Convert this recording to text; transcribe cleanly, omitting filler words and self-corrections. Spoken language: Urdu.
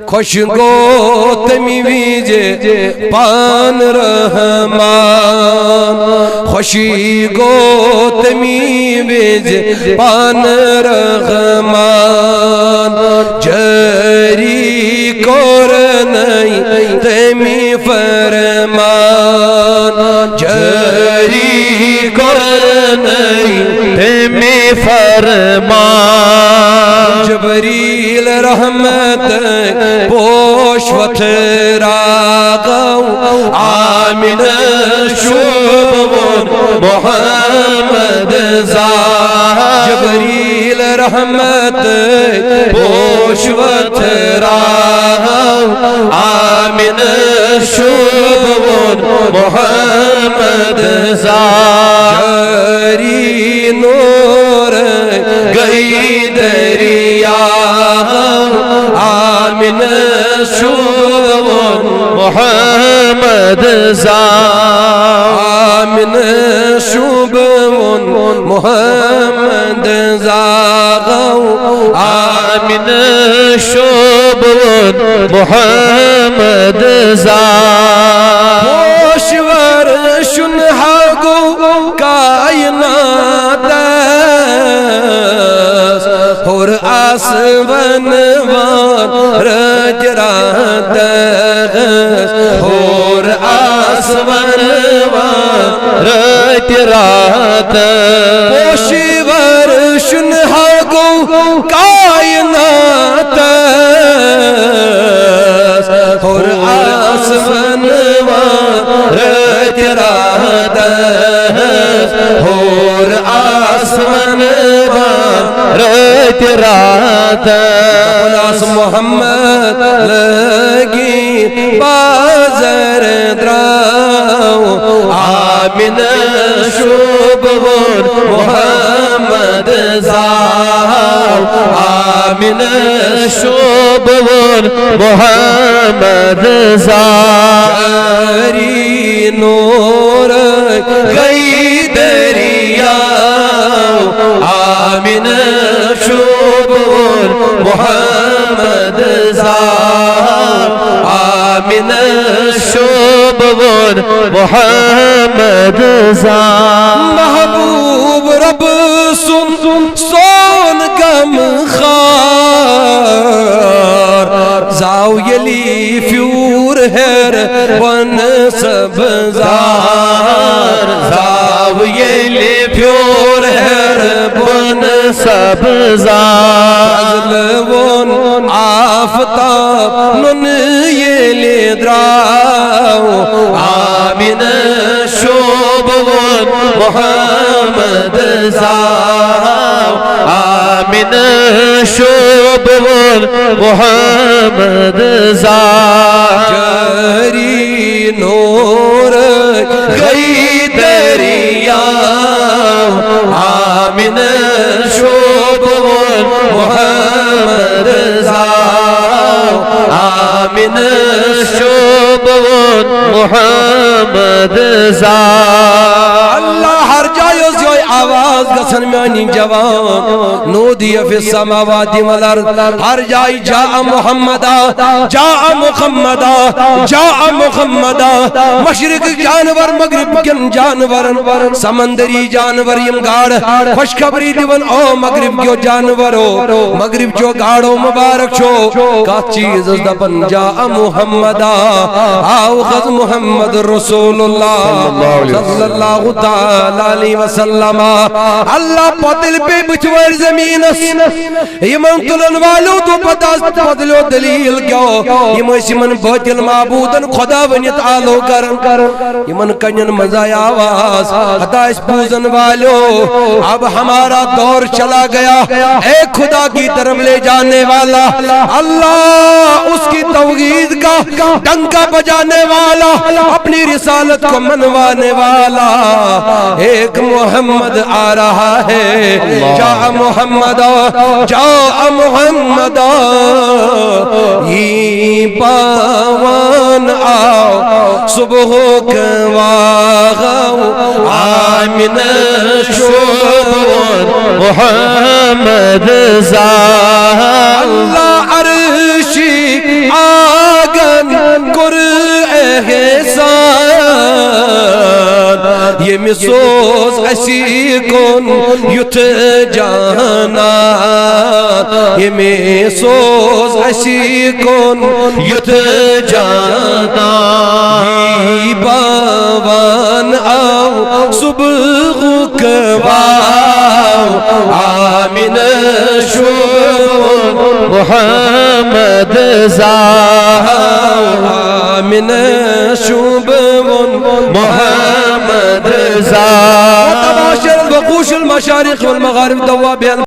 خوش گو تمی ویجے پان رحمان خوشی گو تمی ویجے پان رحمان جری کورنائی تمی فرمان جری کورنائی تمی فرمان جبریل رحمت پوشوت راغو آمین شبون محمد زاہر جبریل رحمت پوشوت راغو آمین شبون محمد زاہر جری نور گئی دریا آمین شبون محمد زاہر آمین شبون محمد زاغو آمین شبون محمد زاہر پوشور شنہاگو کائنات اور آسمان وان رجرات اور آسمان وان رجرات پوشور شنہاگو کائنات اور آسمان وان رجرات اور آسمان وان رجرات ناس محمد لگی بازر دراو آمین شبون محمد زاہر آمین شبون محمد زاہر جری نور گئی دریا آمین شبون محمد زاہر آمین شبون محمد زاہر محبوب رب سن سون کم خار زاو یلی فیور ہر بن سبزار زاو یلی فیور ہر بن سبزار ازلون آفتاب نن یلی دراو آمین شبون محمد زاہر آمین شبون محمد زاہر جری نور گئی دریا آمین شبون محمد زاہر آمین شبون محمد زاہر اللہ ہر جائے زیوئی آواز گسن میانی جوان نودی فی السماوات والارض ہر جائے جاء محمدہ جاء محمدہ جاء محمدہ مشرق جانور مغرب کن جانور سمندری جانور یم گاڑ خوش خبری دیون او مغرب کیو جانورو مغرب چو گاڑو مبارک چو کا چیز از دپن جاء محمدہ آو خز محمد رسول اللہ صلی اللہ تعالی علیہ وسلم اللہ پتل پہ بچور زمین یمن تلن والو تو پتاس پتلو دلیل کیو یمن باطل معبودن خدا ونیت آلو کرن یمن کنین مزای آواز حتا اس پوزن والو اب ہمارا دور چلا گیا اے خدا کی طرف لے جانے والا اللہ اس کی توحید کا ڈنکا بجانے والا اپنی رسالت کو منوانے والا ایک محمد آ رہا ہے جاء محمد جاء محمد یہ پاوان آؤ صبح کواغو آمین شبون محمد زاہر اللہ عرشی يمي سوز أسيكون يتجانا يمي سوز أسيكون يتجانا بابان أو صبغك واو آمين شوب محمد زاو آمين شوب محمد زاو وطباشر الوقوش المشارق والمغارب دوابها